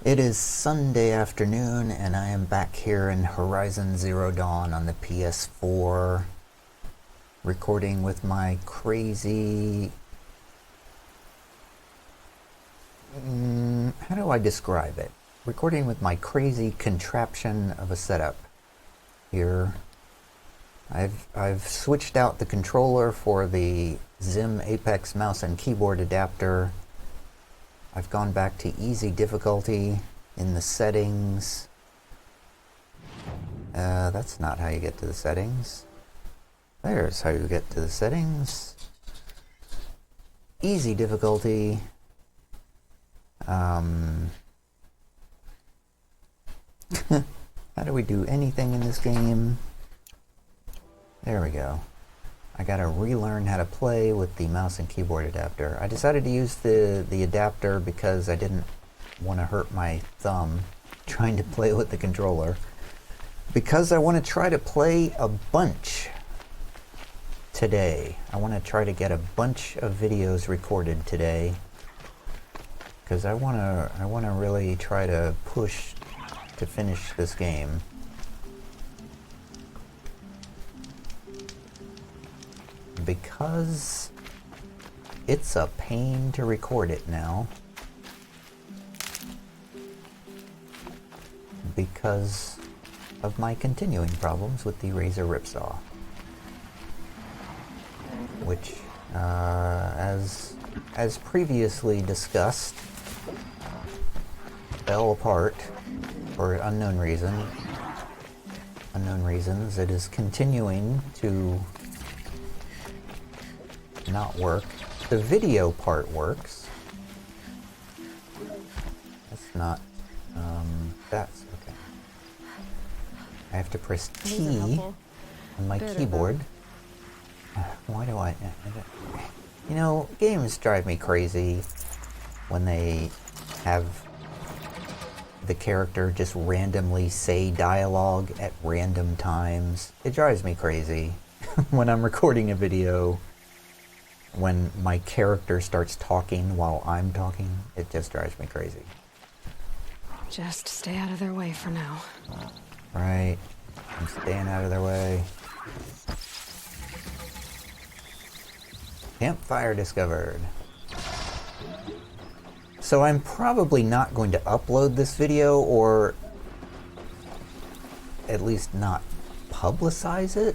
It is Sunday afternoon and I am back here in Horizon Zero Dawn on the PS4 recording with my crazy... how do I describe it? Recording with my crazy contraption of a setup here. I've switched out the controller for the Zim Apex mouse and keyboard adapter. I've gone back to easy difficulty in the settings. That's not how you get to the settings. There's how you get to the settings. Easy difficulty. How do we do anything in this game? There we go. I gotta relearn how to play with the mouse and keyboard adapter. I decided to use the adapter because I didn't want to hurt my thumb trying to play with the controller. Because I want to try to play a bunch today. I want to try to get a bunch of videos recorded today. Because I want to really try to push to finish this game. Because it's a pain to record it now. Because of my continuing problems with the Razer Ripsaw. Which, as previously discussed, fell apart for unknown reasons. It is continuing to not work. The video part works. That's not, that's okay. I have to press T on my keyboard. Why do I, you know, games drive me crazy when they have the character just randomly say dialogue at random times. It drives me crazy when I'm recording a video. When my character starts talking while I'm talking, it just drives me crazy. Just stay out of their way for now. Right. I'm staying out of their way. Campfire discovered. So I'm probably not going to upload this video, or at least not publicize it,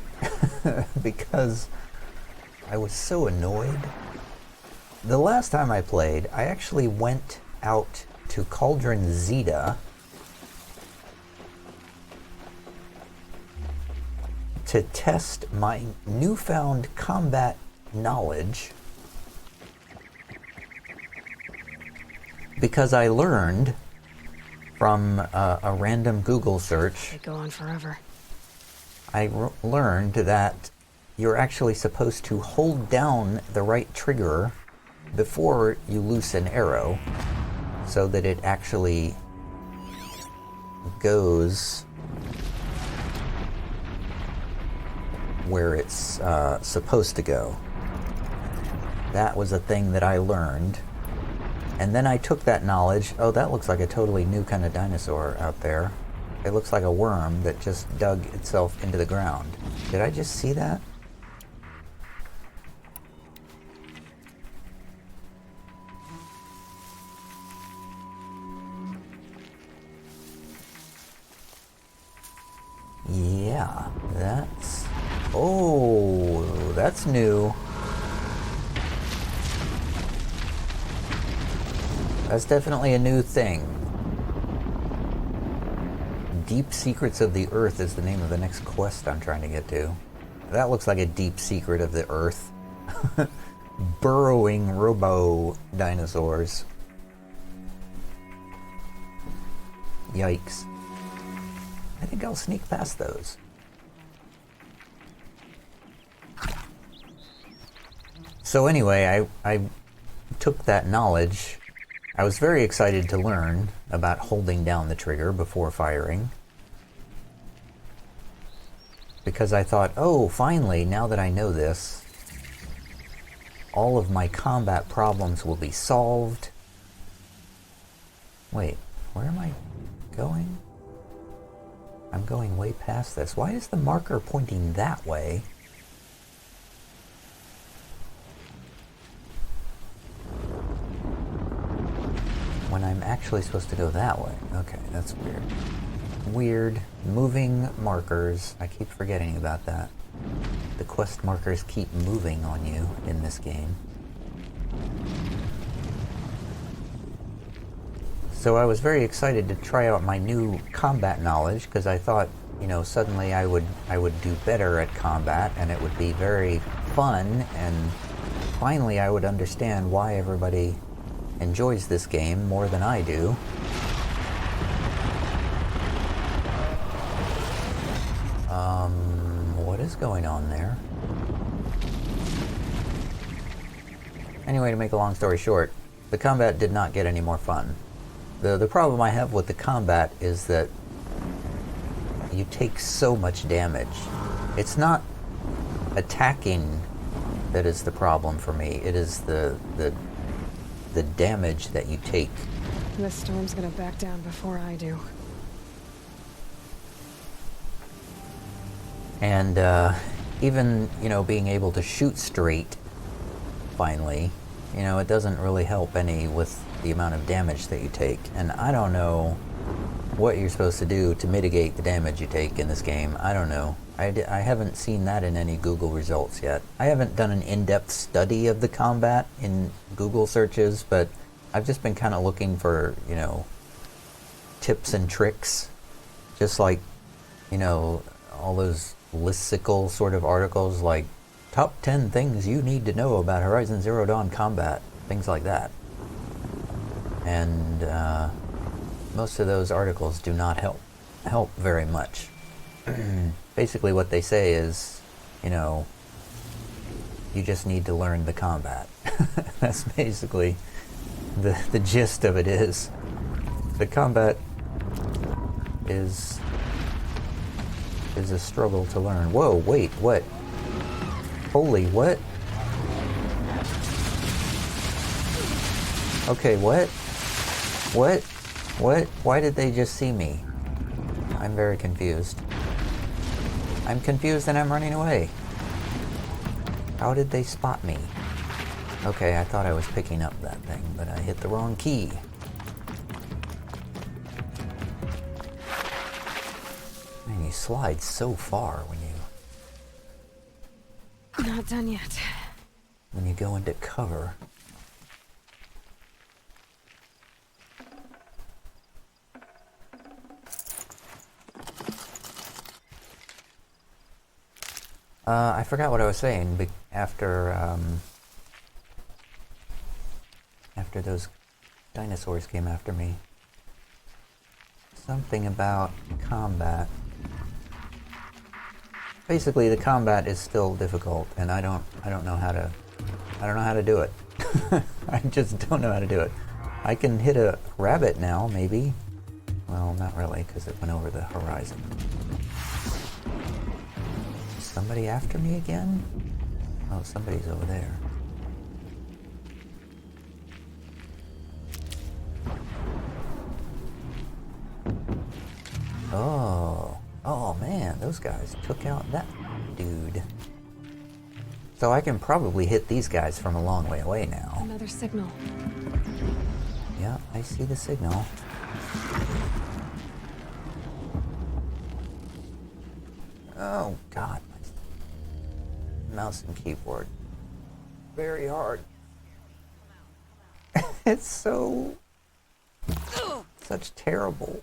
because I was so annoyed. The last time I played, I actually went out to Cauldron Zeta to test my newfound combat knowledge, because I learned from a random Google search. They go on forever. I learned that you're actually supposed to hold down the right trigger before you loose an arrow so that it actually goes where it's supposed to go. That was a thing that I learned. And then I took that knowledge. Oh, that looks like a totally new kind of dinosaur out there. It looks like a worm that just dug itself into the ground. Did I just see that? Yeah, that's... Oh, that's new. That's definitely a new thing. Deep Secrets of the Earth is the name of the next quest I'm trying to get to. That looks like a deep secret of the Earth. Burrowing robo dinosaurs. Yikes. I think I'll sneak past those. So anyway, I took that knowledge. I was very excited to learn about holding down the trigger before firing. Because I thought, oh, finally, now that I know this, all of my combat problems will be solved. Wait, Where am I going? I'm going way past this. Why is the marker pointing that way? When I'm actually supposed to go that way. Okay, that's weird. Weird. Moving markers. I keep forgetting about that. The quest markers keep moving on you in this game. So I was very excited to try out my new combat knowledge because I thought, you know, suddenly I would do better at combat and it would be very fun, and finally I would understand why everybody enjoys this game more than I do. What is going on there? Anyway, to make a long story short, the combat did not get any more fun. The problem I have with the combat is that you take so much damage. It's not attacking that is the problem for me. It is the damage that you take. This storm's gonna back down before I do. And even, you know, being able to shoot straight, finally, you know, it doesn't really help any with the amount of damage that you take. And I don't know what you're supposed to do to mitigate the damage you take in this game. I don't know. I haven't seen that in any Google results yet. I haven't done an in-depth study of the combat in Google searches, but I've just been kind of looking for, you know, tips and tricks. Just like, you know, all those listicle sort of articles like top 10 things you need to know about Horizon Zero Dawn combat, things like that. And most of those articles do not help very much. Basically what they say is, you know, you just need to learn the combat. That's basically the gist of it is. The combat is a struggle to learn. Whoa, wait, what? Holy, what? Okay, what? What? What? Why did they just see me? I'm very confused. I'm confused and I'm running away. How did they spot me? Okay, I thought I was picking up that thing, but I hit the wrong key. Man, you slide so far when you... Not done yet. When you go into cover. I forgot what I was saying, but after those dinosaurs came after me. Something about combat. Basically, the combat is still difficult, and I don't know how to do it. I just don't know how to do it. I can hit a rabbit now, maybe. Well, not really, because it went over the horizon. Somebody after me again? Oh, somebody's over there. Oh man, those guys took out that dude. So I can probably hit these guys from a long way away now. Another signal. Yeah, I see the signal. Oh god. Mouse and keyboard. Very hard. It's so... such terrible.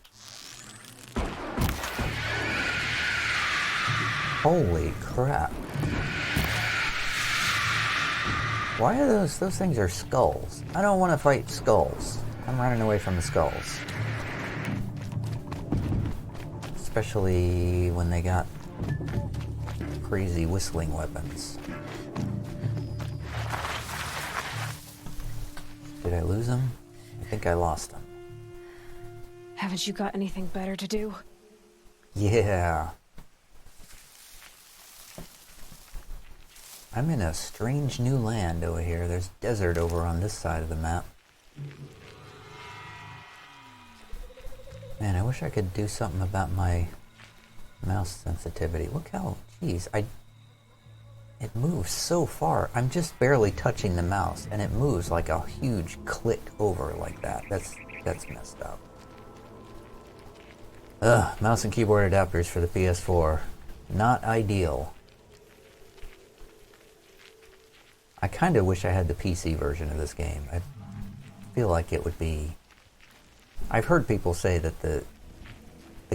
Holy crap. Why are those things are skulls? I don't want to fight skulls. I'm running away from the skulls. Especially when they got crazy whistling weapons. Did I lose them? I think I lost them. Haven't you got anything better to do? Yeah. I'm in a strange new land over here. There's desert over on this side of the map. Man, I wish I could do something about my mouse sensitivity. Look how, geez, it moves so far. I'm just barely touching the mouse, and it moves like a huge click over like that. That's messed up. Ugh, mouse and keyboard adapters for the PS4. Not ideal. I kind of wish I had the PC version of this game. I feel like it would be... I've heard people say that the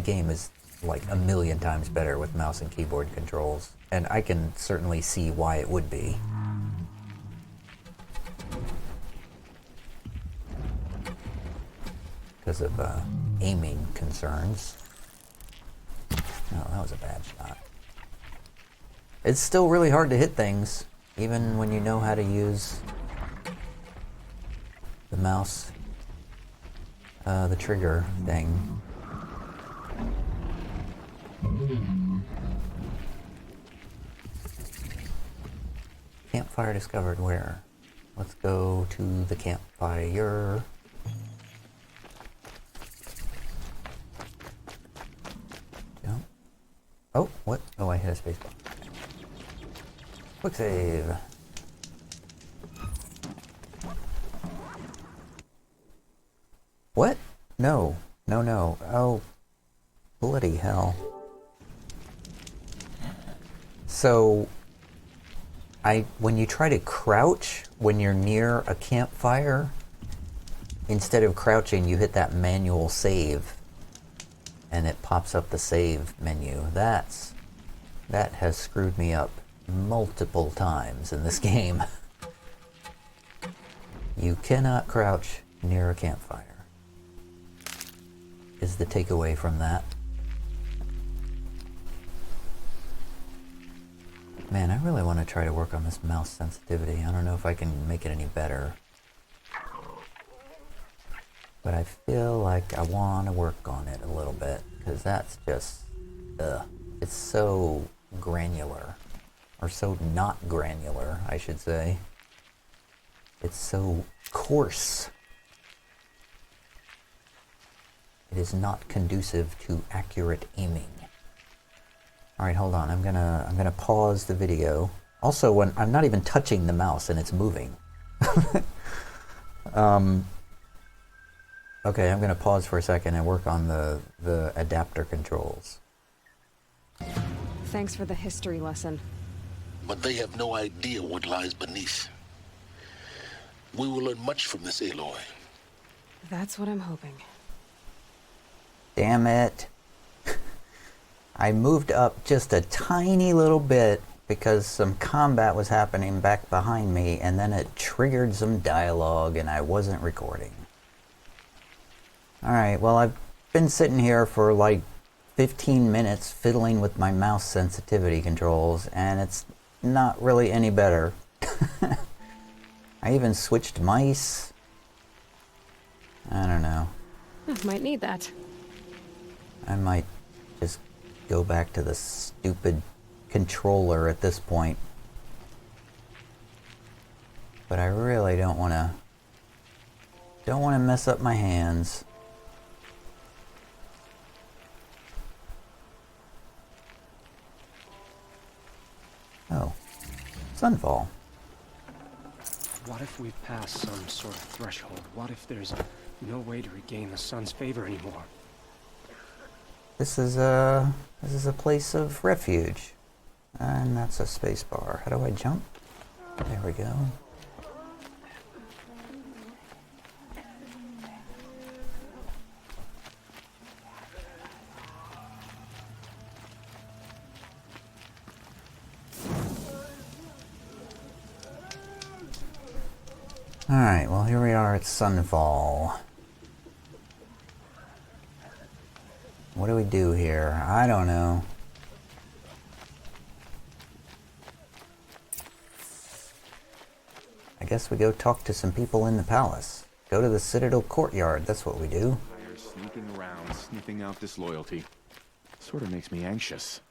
game is like a million times better with mouse and keyboard controls, and I can certainly see why it would be. Because of aiming concerns. Oh, that was a bad shot. It's still really hard to hit things, even when you know how to use the mouse, the trigger thing. Campfire discovered where? Let's go to the campfire. Jump. Oh, what? Oh, I hit a space bar. Quick save. What? No. No, no. Oh, bloody hell. So, when you try to crouch when you're near a campfire, instead of crouching, you hit that manual save, and it pops up the save menu. That has screwed me up multiple times in this game. You cannot crouch near a campfire, is the takeaway from that. Man, I really want to try to work on this mouse sensitivity. I don't know if I can make it any better. But I feel like I want to work on it a little bit, because that's just, it's so granular. Or so not granular, I should say. It's so coarse. It is not conducive to accurate aiming. All right, hold on. I'm gonna pause the video. Also, when I'm not even touching the mouse and it's moving. Okay, I'm gonna pause for a second and work on the adapter controls. Thanks for the history lesson. But they have no idea what lies beneath. We will learn much from this, Aloy. That's what I'm hoping. Damn it. I moved up just a tiny little bit because some combat was happening back behind me, and then it triggered some dialogue and I wasn't recording. Alright, well, I've been sitting here for like 15 minutes fiddling with my mouse sensitivity controls, and it's not really any better. I even switched mice. I don't know. Might need that. I might just go back to the stupid controller at this point. But I really don't want to mess up my hands. Oh, sunfall. What if we've passed some sort of threshold? What if there's no way to regain the sun's favor anymore? This is a place of refuge. And that's a space bar. How do I jump? There we go. Alright, well here we are at Sunfall. What do we do here? I don't know. I guess we go talk to some people in the palace. Go to the Citadel courtyard, that's what we do. Sneaking around, sniffing out disloyalty. Sort of makes me anxious.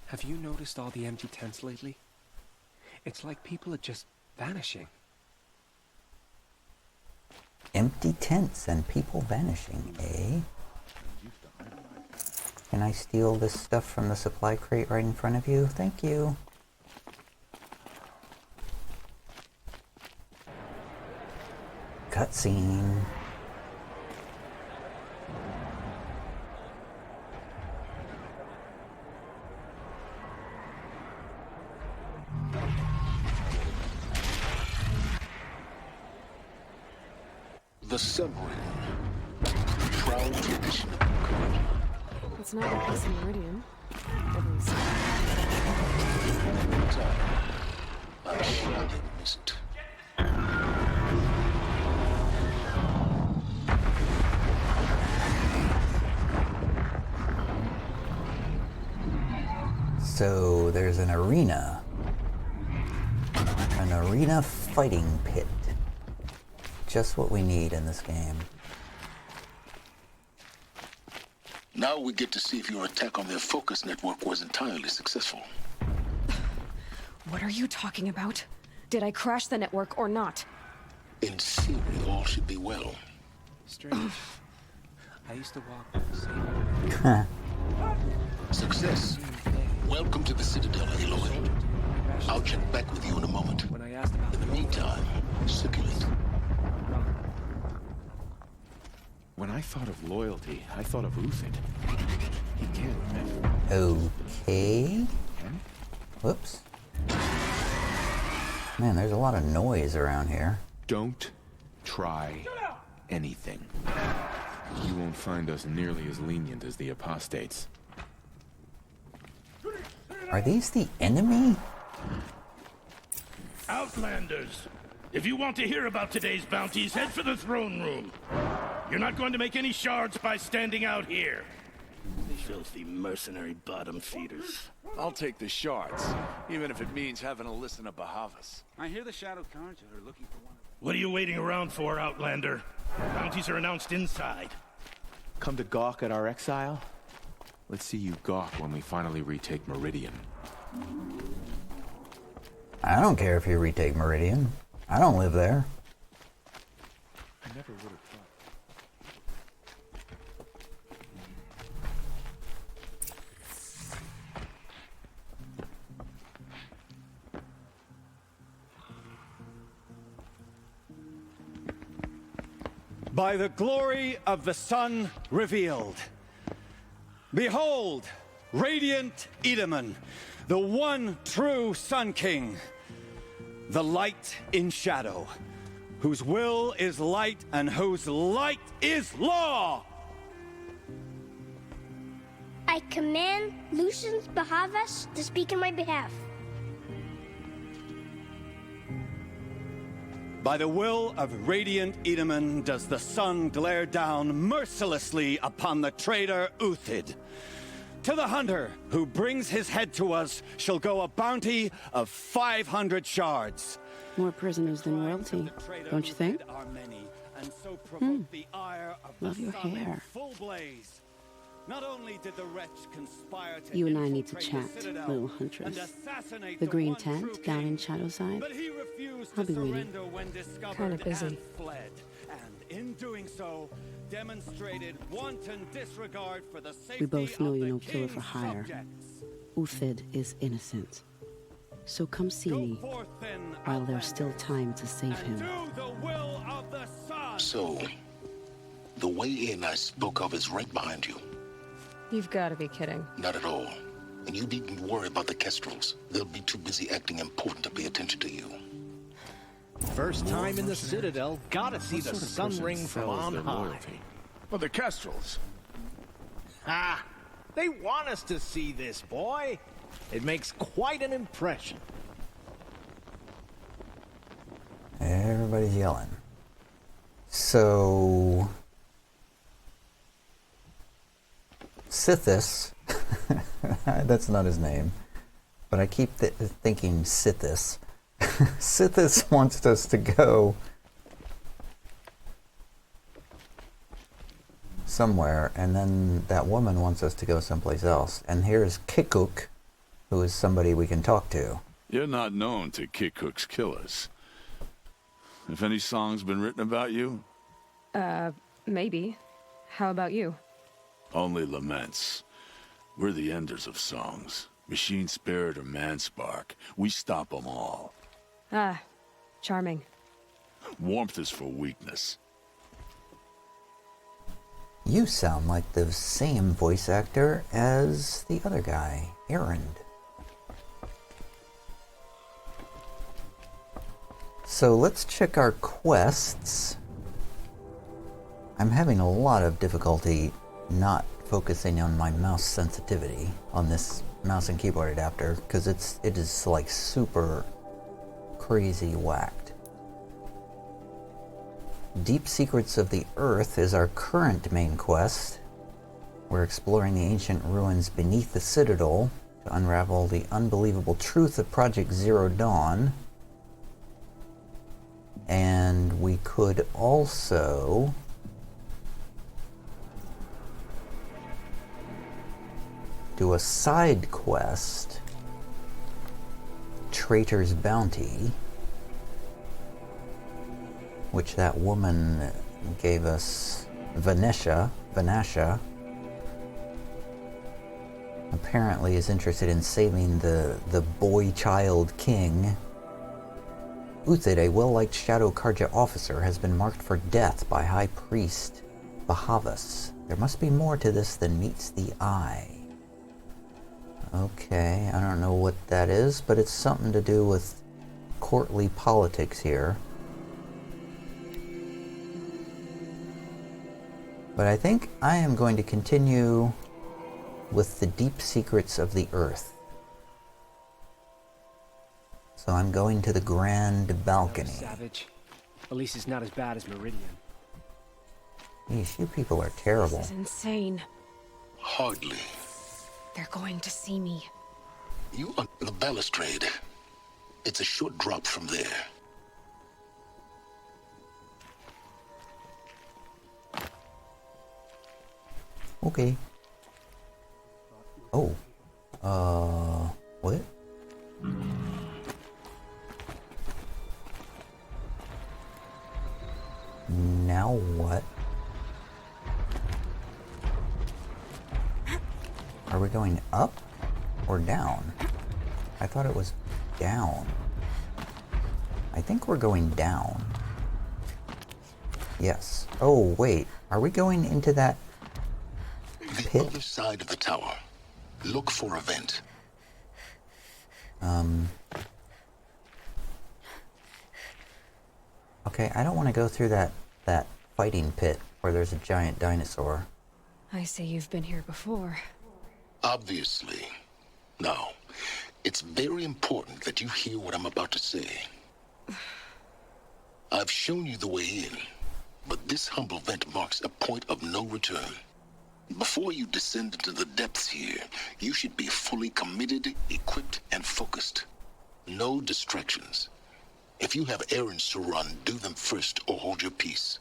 Have you noticed all the empty tents lately? It's like people are just vanishing. Empty tents and people vanishing, eh? Can I steal this stuff from the supply crate right in front of you? Thank you. Cutscene. The submarine. Proud tradition of the crew. It's not a piece of meridian. At least. I'm sure they missed. So there's an arena. An arena fighting pit. Just what we need in this game. Now we get to see if your attack on their focus network was entirely successful. What are you talking about? Did I crash the network or not? In theory, all should be well. Strange. I used to walk the same Success. Welcome to the Citadel, Aloy. I'll check back with you in a moment. when I asked about In the meantime, circulate. When I thought of loyalty, I thought of Uthid. He can't have... Okay. Whoops. Man, there's a lot of noise around here. Don't try anything. You won't find us nearly as lenient as the apostates. Are these the enemy? Outlanders, if you want to hear about today's bounties, head for the throne room. You're not going to make any shards by standing out here. Filthy mercenary bottom feeders. I'll take the shards, even if it means having to listen to Bahavas. I hear the Shadow Cards are looking for one. What are you waiting around for, Outlander? Bounties are announced inside. Come to gawk at our exile? Let's see you gawk when we finally retake Meridian. I don't care if you retake Meridian. I don't live there. I never would have thought. By the glory of the sun revealed. Behold, radiant Edaman, the one true Sun King, the light in shadow, whose will is light and whose light is law. I command Lucius Bahavas to speak in my behalf. By the will of radiant Edaman does the sun glare down mercilessly upon the traitor Uthid. To the hunter who brings his head to us shall go a bounty of 500 shards. More prisoners than royalty, don't you think? Love your hair. Not only did the wretch conspire to You and I need to chat, little huntress. The green tent down in Shadowside. I'll be waiting. Kinda busy. Fled, and in doing so, demonstrated wanton disregard for the safety We both know of you're the no killer for king's hire. subjects. Uthid is innocent. So come see me Go forth then, while there's still time to save and him. do the will of the sun. So, the way in I spoke of is right behind you. You've got to be kidding. Not at all. And you needn't worry about the Kestrels. They'll be too busy acting important to pay attention to you. First time in the Citadel, gotta see the sun ring from on high. Well, the Kestrels. Ah, they want us to see this, boy. It makes quite an impression. Everybody's yelling. So... Sithis, that's not his name, but I keep thinking Sithis. Sithis wants us to go somewhere, and then that woman wants us to go someplace else. And here's Kikuk, who is somebody we can talk to. You're not known to Kikuk's killers. If any song's been written about you, Maybe. How about you? Only laments. We're the enders of songs. Machine spirit or man spark. We stop them all. Ah, charming. Warmth is for weakness. You sound like the same voice actor as the other guy, Erend. So let's check our quests. I'm having a lot of difficulty not focusing on my mouse sensitivity on this mouse and keyboard adapter because it is like super crazy whacked. Deep Secrets of the Earth is our current main quest. We're exploring the ancient ruins beneath the Citadel to unravel the unbelievable truth of Project Zero Dawn. And we could also do a side quest, Traitor's Bounty, which that woman gave us. Vanessa apparently is interested in saving the boy-child king. Uthid, a well-liked Shadow Karja officer, has been marked for death by High Priest Bahavas. There must be more to this than meets the eye. Okay, I don't know what that is, but it's something to do with courtly politics here. But I think I am going to continue with the Deep Secrets of the Earth. So I'm going to the Grand Balcony. Savage. At least it's not as bad as Meridian. Yeesh, you people are terrible. This is insane. Hardly. They're going to see me. You are the balustrade. It's a short drop from there. Okay. Oh. What? Now what? Are we going up or down? I thought it was down. I think we're going down. Yes. Oh, wait. Are we going into that the other side of the tower? Look for a vent. Okay, I don't want to go through that fighting pit where there's a giant dinosaur. I see you've been here before. Obviously. Now, it's very important that you hear what I'm about to say. I've shown you the way in, but this humble vent marks a point of no return. Before you descend into the depths here, you should be fully committed, equipped, and focused. No distractions. If you have errands to run, do them first or hold your peace.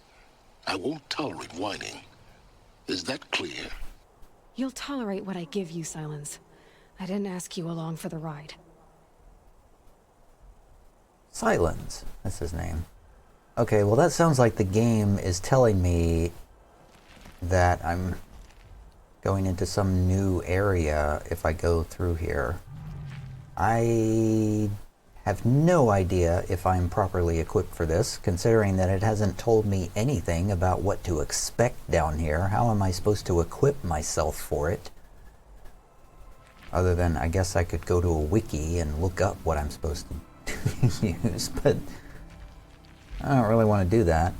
I won't tolerate whining. Is that clear? You'll tolerate what I give you, Silence. I didn't ask you along for the ride. Silence, that's his name. Okay, well that sounds like the game is telling me that I'm going into some new area if I go through here. I have no idea if I'm properly equipped for this, considering that it hasn't told me anything about what to expect down here. How am I supposed to equip myself for it? Other than, I guess I could go to a wiki and look up what I'm supposed to use, but I don't really want to do that.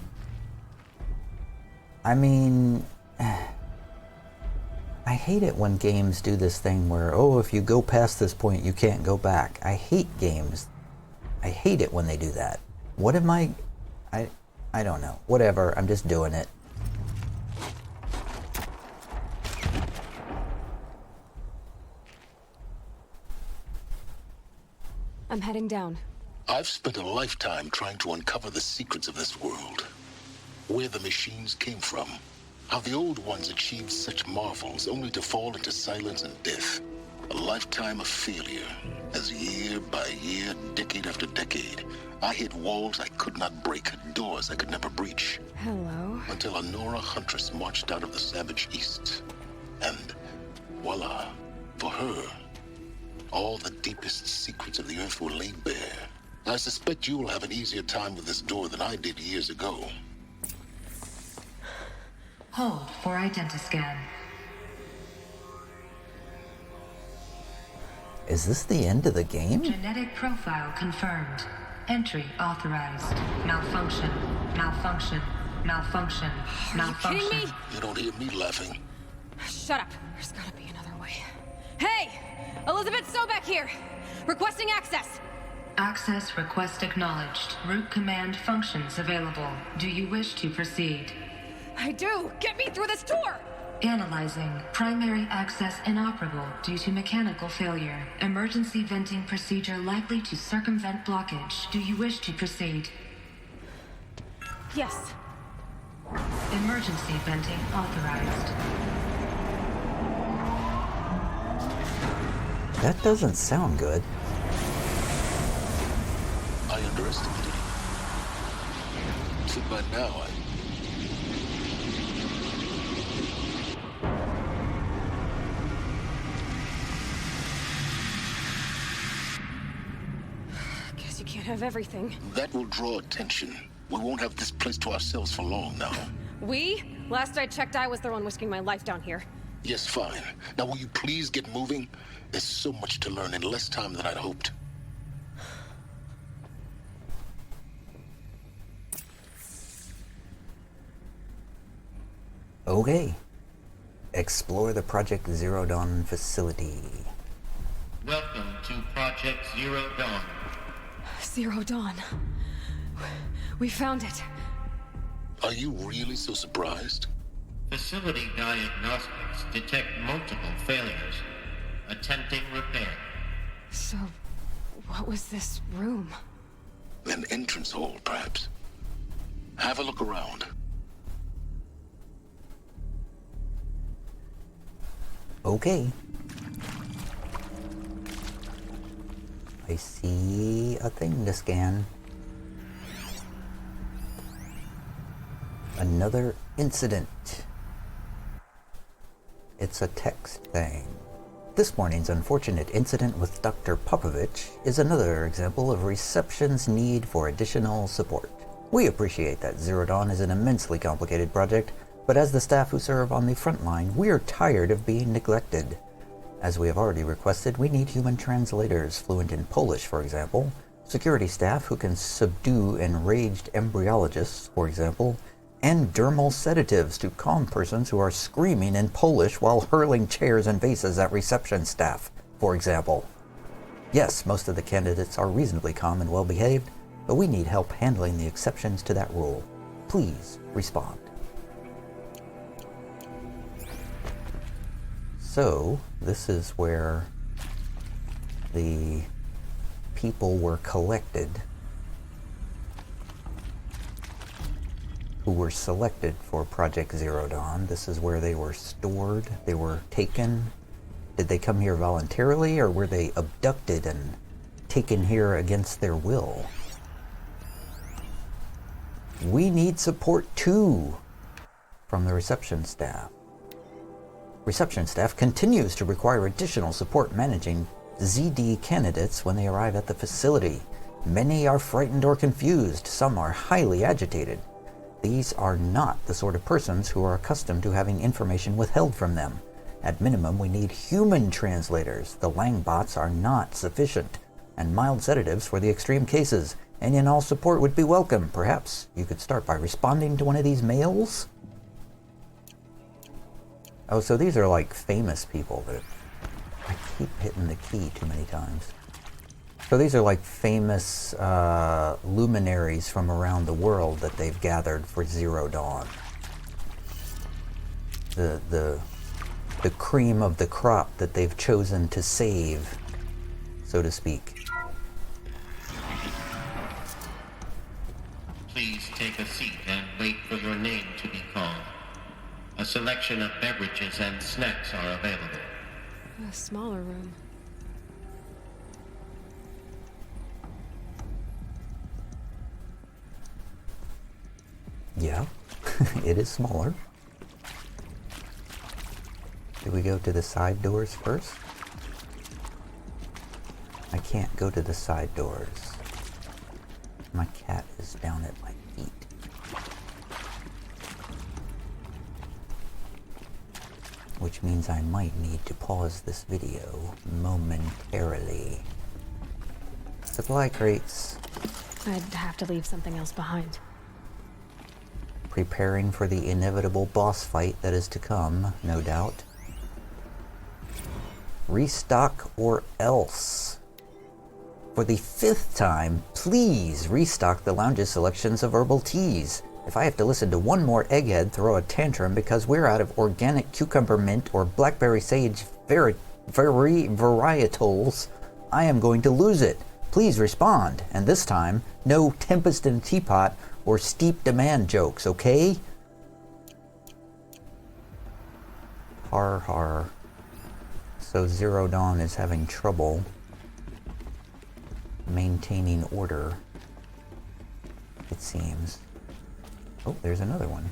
I mean, I hate it when games do this thing where, oh, if you go past this point, you can't go back. I hate games. I hate it when they do that. What am I don't know. Whatever, I'm just doing it. I'm heading down. I've spent a lifetime trying to uncover the secrets of this world. Where the machines came from. How the old ones achieved such marvels only to fall into silence and death. A lifetime of failure, as year by year, decade after decade, I hit walls I could not break, doors I could never breach. Hello. Until a Nora huntress marched out of the savage east. And voila, for her, all the deepest secrets of the earth were laid bare. I suspect you will have an easier time with this door than I did years ago. Hold for identiscan. Is this the end of the game? Genetic profile confirmed. Entry authorized. Malfunction. Malfunction. Malfunction. Malfunction. Are you kidding me? You don't hear me laughing. Shut up. There's gotta be another way. Hey! Elizabeth Sobeck here! Requesting access! Access request acknowledged. Root command functions available. Do you wish to proceed? I do! Get me through this door! Analyzing. Primary access inoperable due to mechanical failure. Emergency venting procedure likely to circumvent blockage. Do you wish to proceed? Yes. Emergency venting authorized. That doesn't sound good. I underestimated it. So by now, Guess you can't have everything. That will draw attention. We won't have this place to ourselves for long now. We? Last I checked, I was the one risking my life down here. Yes, fine. Now will you please get moving? There's so much to learn in less time than I'd hoped. Okay. Explore the Project Zero Dawn facility. Welcome to Project Zero Dawn. Zero Dawn. We found it. Are you really so surprised? Facility diagnostics detect multiple failures. Attempting repair. So, what was this room? An entrance hole, perhaps. Have a look around. Okay. I see a thing to scan. Another incident. It's a text thing. This morning's unfortunate incident with Dr. Popovich is another example of reception's need for additional support. We appreciate that Zero Dawn is an immensely complicated project, but as the staff who serve on the front line, we are tired of being neglected. As we have already requested, we need human translators fluent in Polish, for example, security staff who can subdue enraged embryologists, for example, and dermal sedatives to calm persons who are screaming in Polish while hurling chairs and vases at reception staff, for example. Yes, most of the candidates are reasonably calm and well-behaved, but we need help handling the exceptions to that rule. Please respond. So, this is where the people were collected who were selected for Project Zero Dawn. This is where they were stored, they were taken. Did they come here voluntarily, or were they abducted and taken here against their will? We need support too from the reception staff. Reception staff continues to require additional support managing ZD candidates when they arrive at the facility. Many are frightened or confused, some are highly agitated. These are not the sort of persons who are accustomed to having information withheld from them. At minimum, we need human translators. The Lang bots are not sufficient, and mild sedatives for the extreme cases. Any and all support would be welcome. Perhaps you could start by responding to one of these mails? Oh, so these are like famous people that... I keep hitting the key too many times. So these are like famous luminaries from around the world that they've gathered for Zero Dawn. The cream of the crop that they've chosen to save, so to speak. Please take a seat and wait for your name to be called. A selection of beverages and snacks are available. A smaller room. Yeah, it is smaller. Do we go to the side doors first? I can't go to the side doors. My cat is down at my feet. Which means I might need to pause this video momentarily. Supply crates. I'd have to leave something else behind. Preparing for the inevitable boss fight that is to come, no doubt. Restock or else. For the 5th time, please restock the lounge's selections of herbal teas. If I have to listen to one more egghead throw a tantrum because we're out of organic cucumber mint or blackberry sage varietals, I am going to lose it. Please respond, and this time, no tempest in a teapot or steep demand jokes, okay? Har har. So Zero Dawn is having trouble maintaining order, it seems. Oh, there's another one.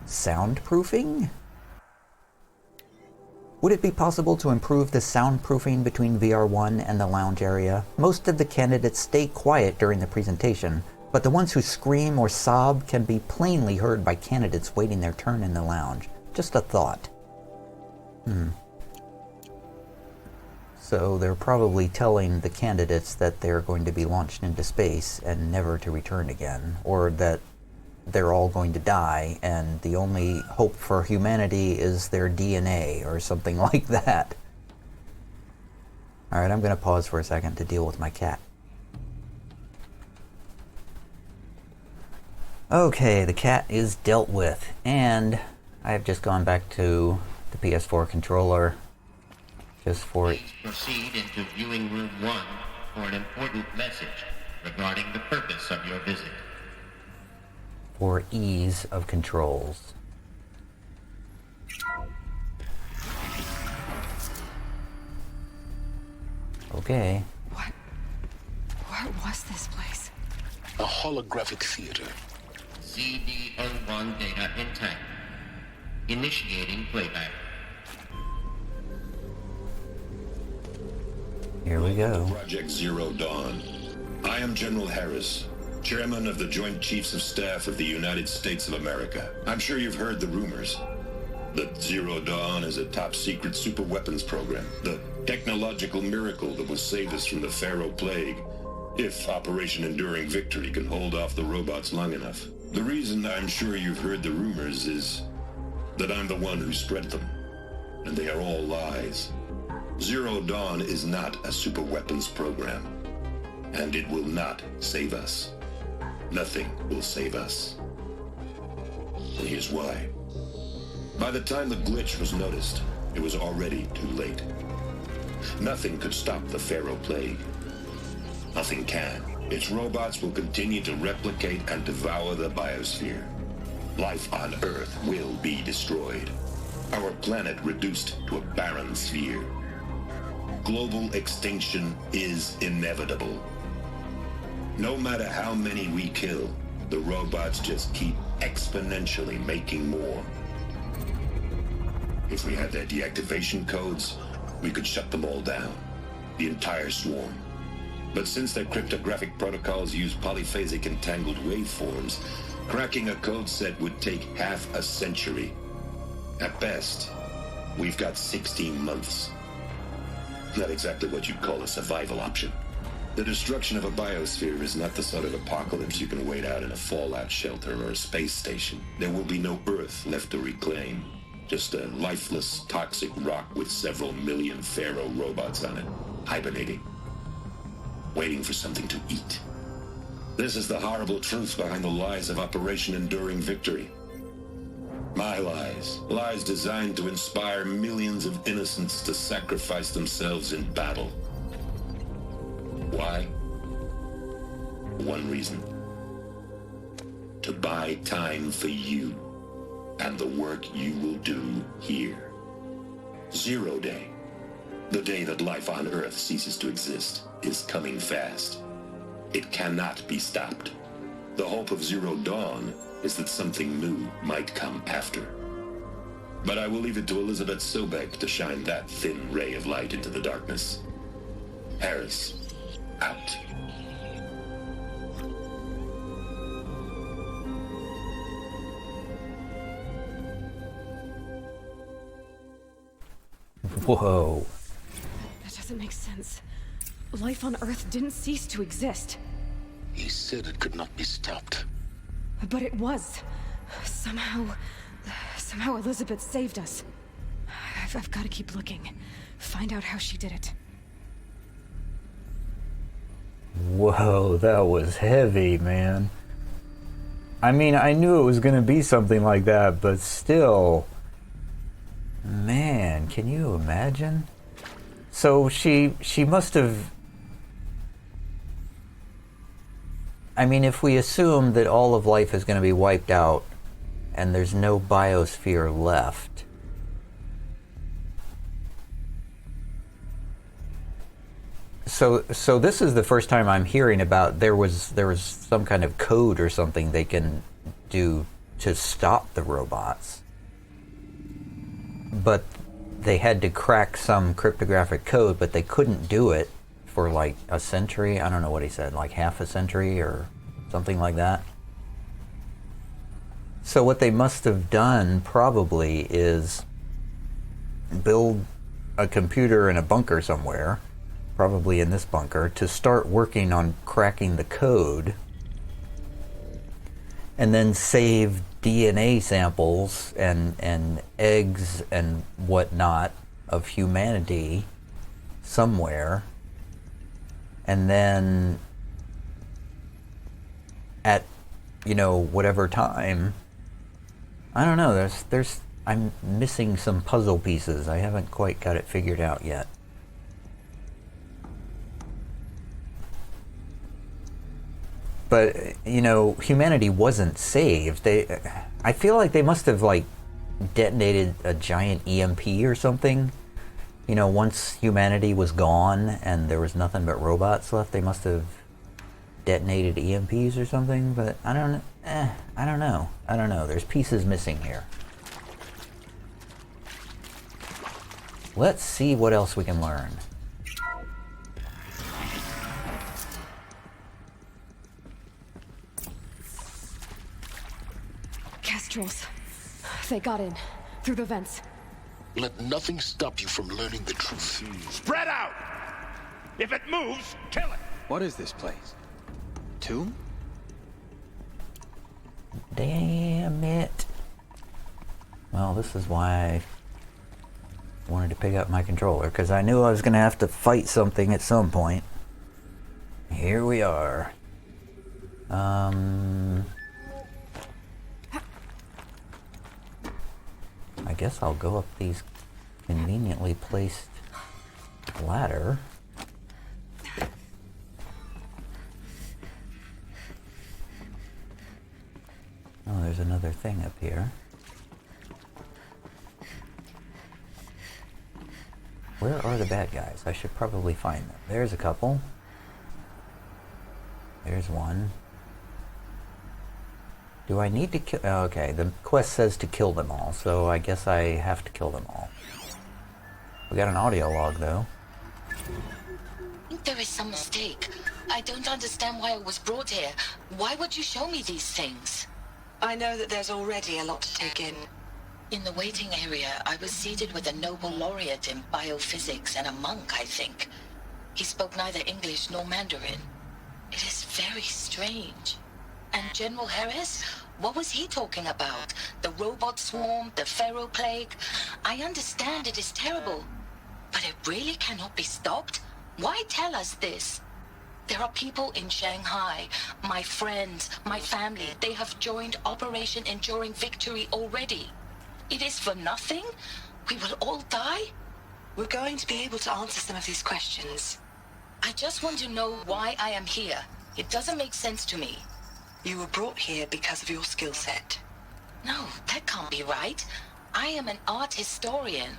Soundproofing? Would it be possible to improve the soundproofing between VR1 and the lounge area? Most of the candidates stay quiet during the presentation, but the ones who scream or sob can be plainly heard by candidates waiting their turn in the lounge. Just a thought. So they're probably telling the candidates that they're going to be launched into space and never to return again, or that they're all going to die and the only hope for humanity is their DNA or something like that. Alright, I'm going to pause for a second to deal with my cat. Okay, the cat is dealt with, and I have just gone back to the PS4 controller just for it. Proceed into viewing room 1 for an important message regarding the purpose of your visit. For ease of controls. Okay. What was this place? A holographic theater. CD01 data intact. Initiating playback. Here we go. Project Zero Dawn. I am General Harris, Chairman of the Joint Chiefs of Staff of the United States of America. I'm sure you've heard the rumors that Zero Dawn is a top-secret superweapons program, the technological miracle that will save us from the Pharaoh Plague, if Operation Enduring Victory can hold off the robots long enough. The reason I'm sure you've heard the rumors is that I'm the one who spread them, and they are all lies. Zero Dawn is not a superweapons program, and it will not save us. Nothing will save us. And here's why. By the time the glitch was noticed, it was already too late. Nothing could stop the Pharaoh Plague. Nothing can. Its robots will continue to replicate and devour the biosphere. Life on Earth will be destroyed. Our planet reduced to a barren sphere. Global extinction is inevitable. No matter how many we kill, the robots just keep exponentially making more. If we had their deactivation codes, we could shut them all down. The entire swarm. But since their cryptographic protocols use polyphasic entangled waveforms, cracking a code set would take half a century. At best, we've got 16 months. Not exactly what you'd call a survival option. The destruction of a biosphere is not the sort of apocalypse you can wait out in a fallout shelter or a space station. There will be no Earth left to reclaim. Just a lifeless, toxic rock with several million Pharaoh robots on it, hibernating, waiting for something to eat. This is the horrible truth behind the lies of Operation Enduring Victory. My lies. Lies designed to inspire millions of innocents to sacrifice themselves in battle. Why? One reason. To buy time for you and the work you will do here. Zero Day. The day that life on Earth ceases to exist is coming fast. It cannot be stopped. The hope of Zero Dawn is that something new might come after. But I will leave it to Elizabeth Sobek to shine that thin ray of light into the darkness. Harris, out. Whoa. That doesn't make sense. Life on Earth didn't cease to exist. He said it could not be stopped. But it was. Somehow Elizabeth saved us. I've got to keep looking. Find out how she did it. Whoa, that was heavy, man. I mean, I knew it was going to be something like that, but still. Man, can you imagine? So she must have... I mean, if we assume that all of life is going to be wiped out and there's no biosphere left, so this is the first time I'm hearing about there was some kind of code or something they can do to stop the robots. But they had to crack some cryptographic code, but they couldn't do it for like a century. I don't know what he said, like half a century or something like that. So what they must have done probably is build a computer in a bunker somewhere, probably in this bunker, to start working on cracking the code, and then save DNA samples and eggs and whatnot of humanity somewhere, and then at, you know, whatever time, I don't know, I'm missing some puzzle pieces. I haven't quite got it figured out yet. But, you know, humanity wasn't saved. I feel like they must have, like, detonated a giant EMP or something. You know, once humanity was gone and there was nothing but robots left, they must have detonated EMPs or something. But I don't know. There's pieces missing here. Let's see what else we can learn. Kestrels. They got in. Through the vents. Let nothing stop you from learning the truth. Spread out! If it moves, kill it! What is this place? Tomb? Damn it. Well, this is why I wanted to pick up my controller, because I knew I was going to have to fight something at some point. Here we are. I guess I'll go up these conveniently placed ladder. Oh, there's another thing up here. Where are the bad guys? I should probably find them. There's a couple. There's one. Do I need to kill... Oh, okay, the quest says to kill them all, so I guess I have to kill them all. We got an audio log, though. There is some mistake. I don't understand why I was brought here. Why would you show me these things? I know that there's already a lot to take in. In the waiting area, I was seated with a Nobel laureate in biophysics and a monk, I think. He spoke neither English nor Mandarin. It is very strange. And General Harris? What was he talking about? The robot swarm, the Pharaoh plague? I understand it is terrible, but it really cannot be stopped? Why tell us this? There are people in Shanghai, my friends, my family. They have joined Operation Enduring Victory already. It is for nothing? We will all die? We're going to be able to answer some of these questions. I just want to know why I am here. It doesn't make sense to me. You were brought here because of your skill set. No, that can't be right. I am an art historian.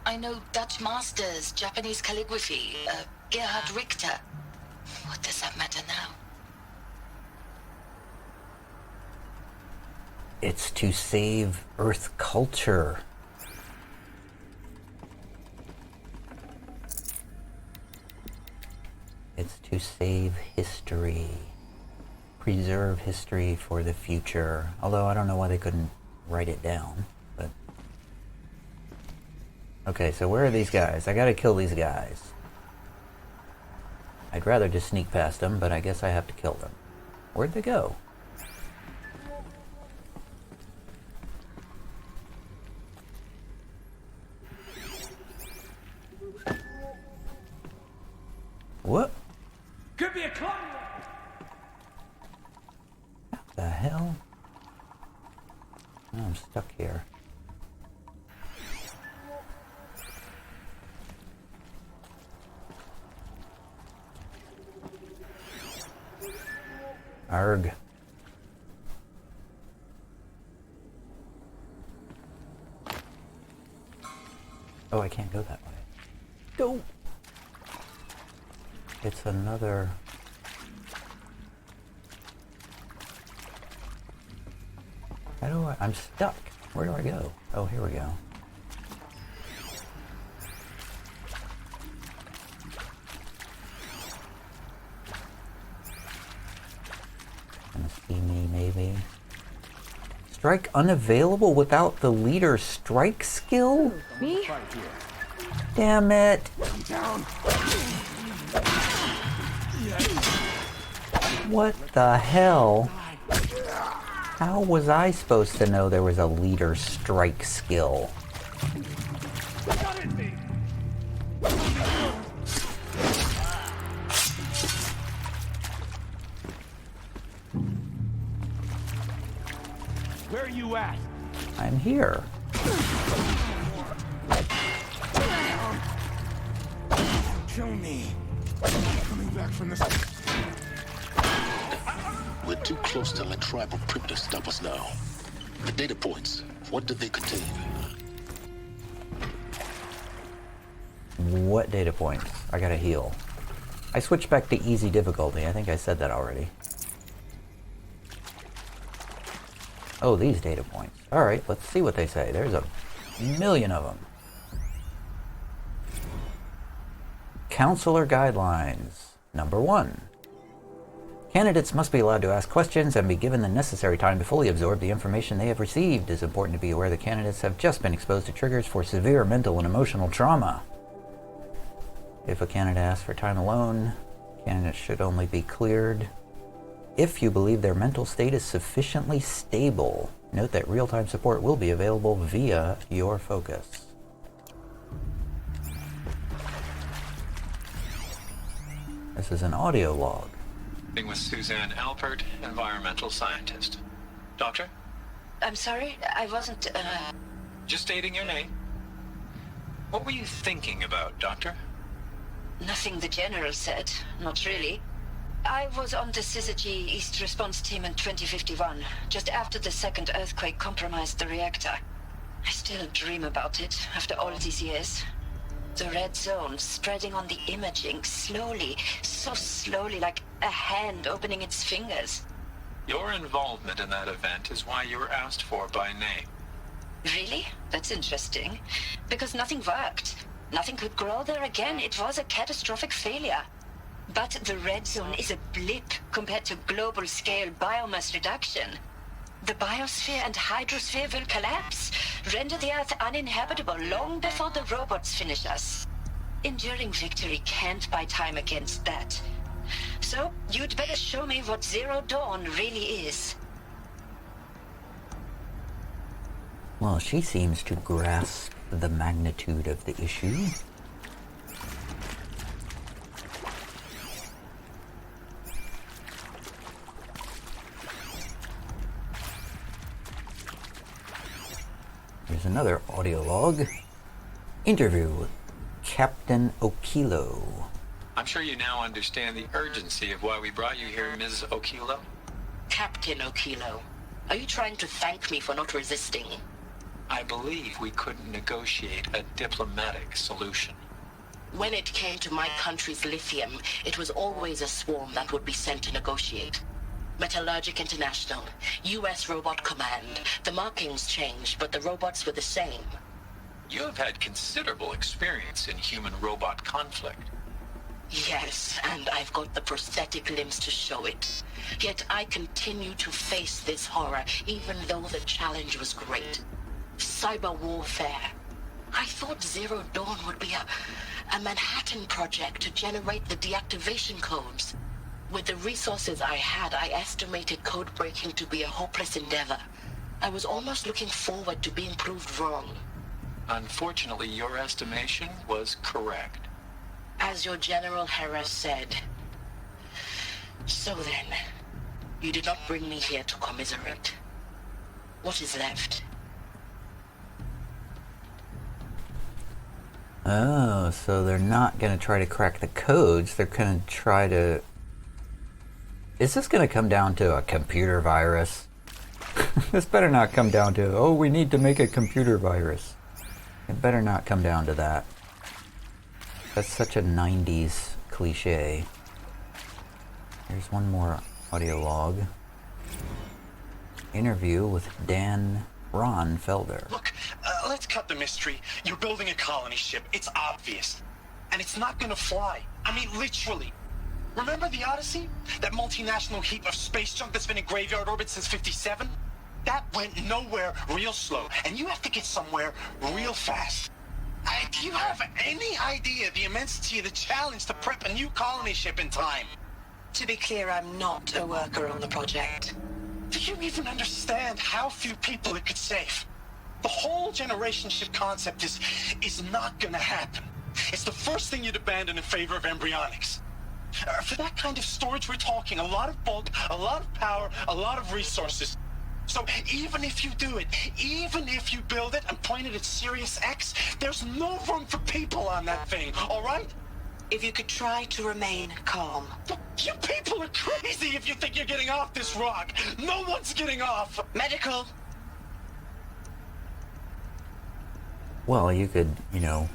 I know Dutch masters, Japanese calligraphy, Gerhard Richter. What does that matter now? It's to save Earth culture. It's to save history. Preserve history for the future. Although I don't know why they couldn't write it down, but... Okay, so where are these guys? I gotta kill these guys. I'd rather just sneak past them, but I guess I have to kill them. Where'd they go? What? Could be a clone. What the hell? Oh, I'm stuck here. Arg. Oh, I can't go that way. Go! It's another... How do I... I'm stuck. Where do I go? Oh, here we go. Gonna see me, maybe. Strike unavailable without the leader's strike skill? Me? Damn it! What the hell? How was I supposed to know there was a leader strike skill? Where are you at? I'm here. Kill me. Coming back from this. We're too close to let tribal primitives stop us now. The data points, what did they contain? What data points? I gotta heal. I switched back to easy difficulty. I think I said that already. Oh, these data points. Alright, let's see what they say. There's a million of them. Counselor Guidelines. Number 1. Candidates must be allowed to ask questions and be given the necessary time to fully absorb the information they have received. It is important to be aware that candidates have just been exposed to triggers for severe mental and emotional trauma. If a candidate asks for time alone, candidates should only be cleared if you believe their mental state is sufficiently stable. Note that real-time support will be available via your focus. This is an audio log. With Suzanne Alpert, environmental scientist. Doctor? I'm sorry, I wasn't, Just stating your name. What were you thinking about, Doctor? Nothing the General said. Not really. I was on the Syzygy East Response Team in 2051, just after the second earthquake compromised the reactor. I still dream about it, after all these years. The red zone spreading on the imaging, slowly, so slowly, like a hand opening its fingers. Your involvement in that event is why you were asked for by name. Really? That's interesting. Because nothing worked. Nothing could grow there again. It was a catastrophic failure. But the red zone is a blip compared to global-scale biomass reduction. The biosphere and hydrosphere will collapse, render the Earth uninhabitable long before the robots finish us. Enduring victory can't buy time against that. So, you'd better show me what Zero Dawn really is. Well, she seems to grasp the magnitude of the issue. Here's another audio log. Interview with Captain Okilo. I'm sure you now understand the urgency of why we brought you here, Ms. Okilo. Captain Okilo, are you trying to thank me for not resisting? I believe we couldn't negotiate a diplomatic solution. When it came to my country's lithium, it was always a swarm that would be sent to negotiate. Metallurgic International, U.S. Robot Command. The markings changed, but the robots were the same. You have had considerable experience in human-robot conflict. Yes, and I've got the prosthetic limbs to show it. Yet I continue to face this horror, even though the challenge was great. Cyber warfare. I thought Zero Dawn would be a Manhattan project to generate the deactivation codes. With the resources I had, I estimated code breaking to be a hopeless endeavor. I was almost looking forward to being proved wrong. Unfortunately, your estimation was correct. As your General Harris said. So then, you did not bring me here to commiserate. What is left? Oh, so they're not going to try to crack the codes. They're going to try to... Is this going to come down to a computer virus? This better not come down to, oh, we need to make a computer virus. It better not come down to that. That's such a 90s cliche. Here's one more audio log. Interview with Dan Ron Felder. Look, let's cut the mystery. You're building a colony ship. It's obvious. And it's not gonna fly. I mean, literally. Remember the Odyssey? That multinational heap of space junk that's been in graveyard orbit since '57? That went nowhere real slow. And you have to get somewhere real fast. Do you have any idea the immensity of the challenge to prep a new colony ship in time? To be clear, I'm not a worker on the project. Do you even understand how few people it could save? The whole generation ship concept is not gonna happen. It's the first thing you'd abandon in favor of embryonics. For that kind of storage, we're talking a lot of bulk, a lot of power, a lot of resources. So even if you do it, even if you build it and point it at Sirius X, there's no room for people on that thing, all right? If you could try to remain calm. You people are crazy if you think you're getting off this rock. No one's getting off. Medical. Well, you could, you know...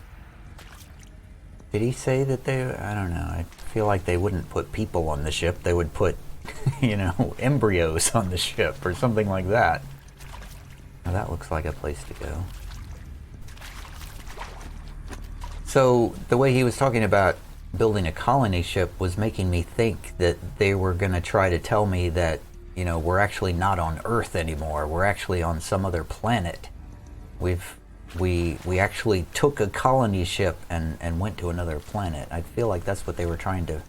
Did he say that they... I don't know. I feel like they wouldn't put people on the ship. They would put, you know, embryos on the ship or something like that. Now that looks like a place to go. So the way he was talking about building a colony ship was making me think that they were going to try to tell me that, you know, we're actually not on Earth anymore. We're actually on some other planet. We actually took a colony ship and went to another planet. I feel like that's what they were trying to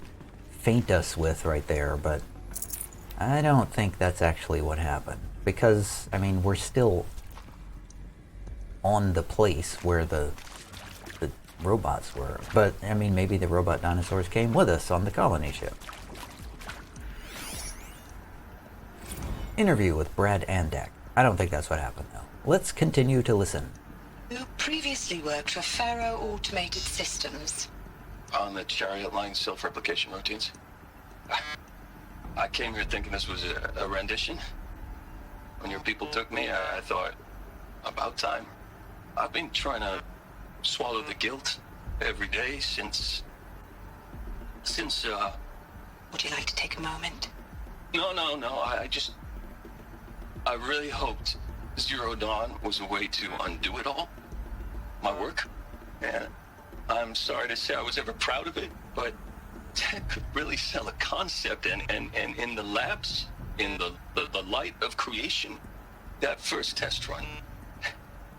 feint us with right there, but I don't think that's actually what happened. Because, I mean, we're still on the place where the robots were. But, I mean, maybe the robot dinosaurs came with us on the colony ship. Interview with Brad Andek. I don't think that's what happened, though. Let's continue to listen. You previously worked for Faro Automated Systems. On the Chariot Line self-replication routines. I came here thinking this was a rendition. When your people took me, I thought, about time. I've been trying to swallow the guilt every day since... Would you like to take a moment? No, I really hoped Zero Dawn was a way to undo it all. My work. And I'm sorry to say I was ever proud of it, but Ted could really sell a concept, and in the labs, in the light of creation, that first test run,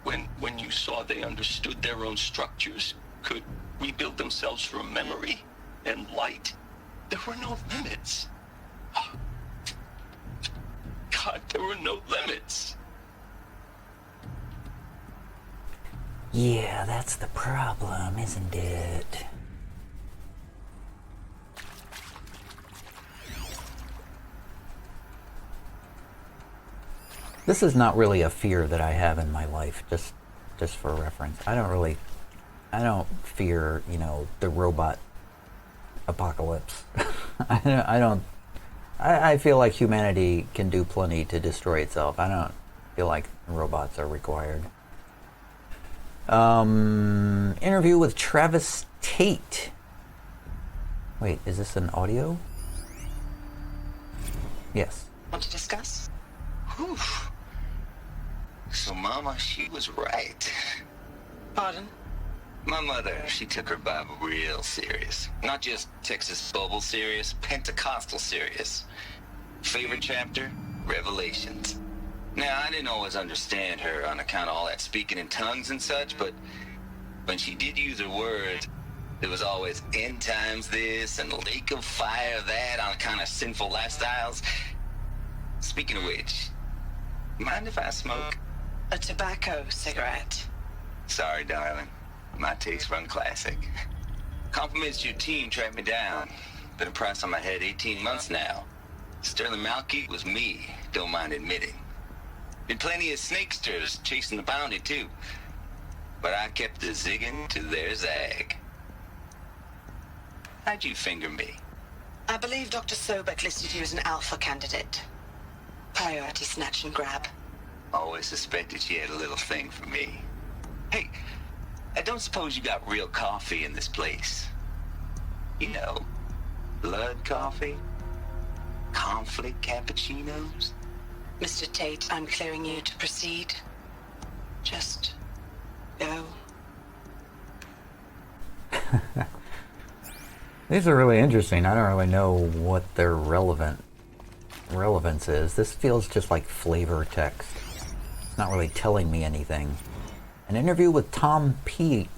when you saw they understood their own structures, could rebuild themselves from memory and light, there were no limits. God, there were no limits. Yeah, that's the problem, isn't it? This is not really a fear that I have in my life, just for reference. I don't fear, you know, the robot apocalypse. I feel like humanity can do plenty to destroy itself. I don't feel like robots are required. Interview with Travis Tate. Wait, is this an audio? Yes. Want to discuss? Whew. So, Mama, she was right. Pardon? My mother, she took her Bible real serious. Not just Texas Bible serious, Pentecostal serious. Favorite chapter? Revelations. Now, I didn't always understand her on account of all that speaking in tongues and such, but when she did use her words, there was always end times this and lake of fire that on account of sinful lifestyles. Speaking of which, mind if I smoke? A tobacco cigarette. Sorry, darling. My taste run classic. Compliments to your team tracked me down. Been a price on my head 18 months now. Sterling Malky was me, don't mind admitting. Been plenty of snakesters chasing the bounty, too. But I kept the zigging to their zag. How'd you finger me? I believe Dr. Sobek listed you as an alpha candidate. Priority snatch and grab. Always suspected she had a little thing for me. Hey, I don't suppose you got real coffee in this place. You know, blood coffee? Conflict cappuccinos? Mr. Tate, I'm clearing you to proceed. Just go. These are really interesting. I don't really know what their relevance is. This feels just like flavor text. It's not really telling me anything. An interview with Tom Page.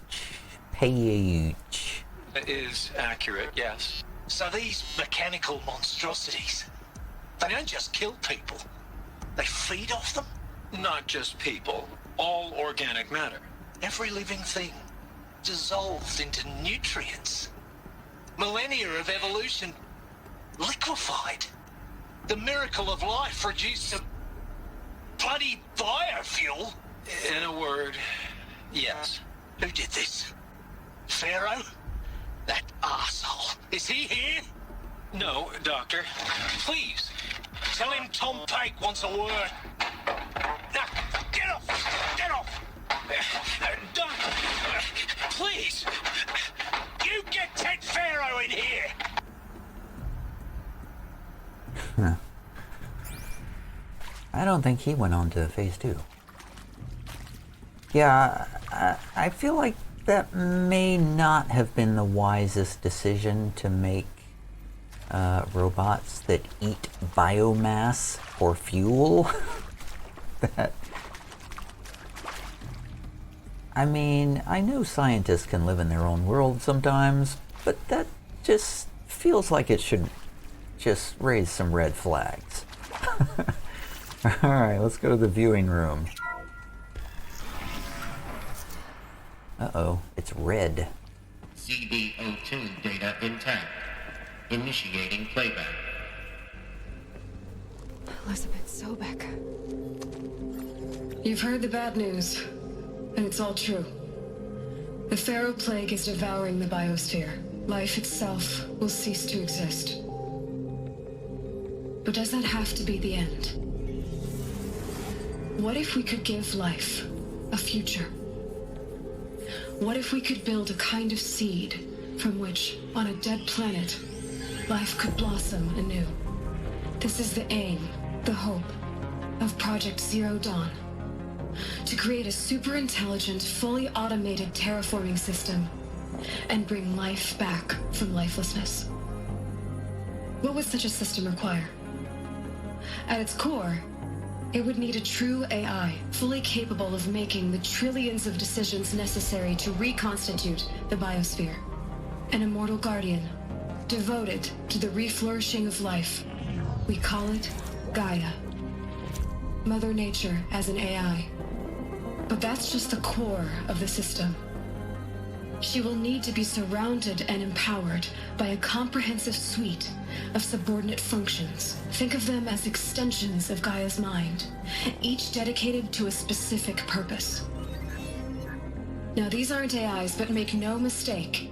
Is accurate, yes. So these mechanical monstrosities, they don't just kill people. They feed off them? Not just people. All organic matter. Every living thing dissolved into nutrients. Millennia of evolution liquefied. The miracle of life reduced to bloody biofuel. In a word, yes. Who did this? Pharaoh? That arsehole. Is he here? No, Doctor. Please, tell him Tom Pake wants a word. Now, get off! Get off! Doctor, please! You get Ted Pharaoh in here! I don't think he went on to phase 2. Yeah, I feel like that may not have been the wisest decision to make robots that eat biomass for fuel. I mean, I know scientists can live in their own world sometimes, but that just feels like it should just raise some red flags. Alright, let's go to the viewing room. Uh-oh, it's red. CB02 data intact. Initiating playback. Elizabeth Sobek. You've heard the bad news, and it's all true. The Pharaoh Plague is devouring the biosphere. Life itself will cease to exist. But does that have to be the end? What if we could give life a future? What if we could build a kind of seed from which, on a dead planet, life could blossom anew? This is the aim, the hope, of Project Zero Dawn. To create a super-intelligent, fully automated terraforming system and bring life back from lifelessness. What would such a system require? At its core, it would need a true AI, fully capable of making the trillions of decisions necessary to reconstitute the biosphere. An immortal guardian, devoted to the reflourishing of life. We call it Gaia. Mother Nature as an AI. But that's just the core of the system. She will need to be surrounded and empowered by a comprehensive suite of subordinate functions. Think of them as extensions of Gaia's mind, each dedicated to a specific purpose. Now, these aren't AIs, but make no mistake,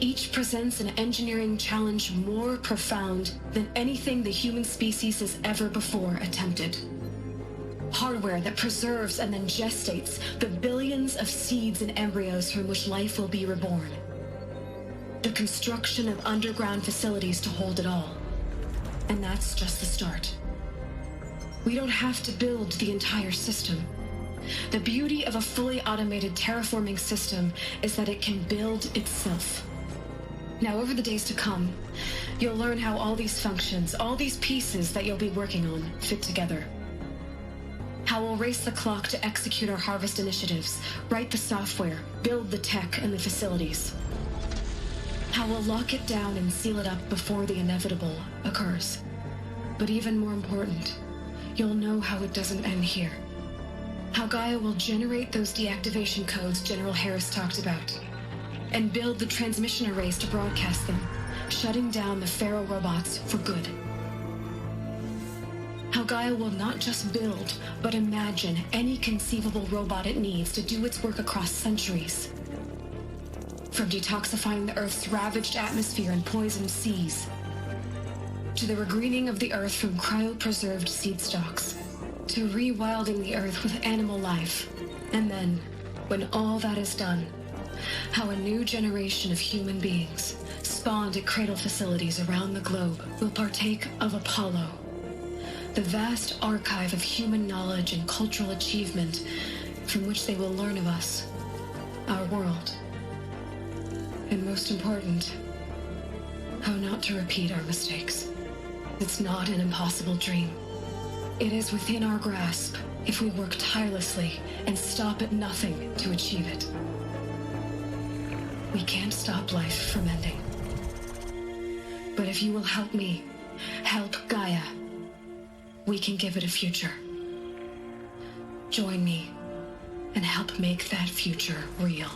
each presents an engineering challenge more profound than anything the human species has ever before attempted. Hardware that preserves and then gestates the billions of seeds and embryos from which life will be reborn. The construction of underground facilities to hold it all. And that's just the start. We don't have to build the entire system. The beauty of a fully automated terraforming system is that it can build itself. Now, over the days to come, you'll learn how all these functions, all these pieces that you'll be working on, fit together. How we'll race the clock to execute our harvest initiatives, write the software, build the tech and the facilities. How we'll lock it down and seal it up before the inevitable occurs. But even more important, you'll know how it doesn't end here. How Gaia will generate those deactivation codes General Harris talked about, and build the transmission arrays to broadcast them, shutting down the Pharaoh robots for good. How Gaia will not just build, but imagine any conceivable robot it needs to do its work across centuries. From detoxifying the Earth's ravaged atmosphere and poisoned seas, to the regreening of the Earth from cryopreserved seed stalks, to rewilding the Earth with animal life. And then, when all that is done, how a new generation of human beings, spawned at cradle facilities around the globe, will partake of Apollo, the vast archive of human knowledge and cultural achievement from which they will learn of us, our world. And most important, how not to repeat our mistakes. It's not an impossible dream. It is within our grasp if we work tirelessly and stop at nothing to achieve it. We can't stop life from ending. But if you will help me, help Gaia, we can give it a future. Join me and help make that future real.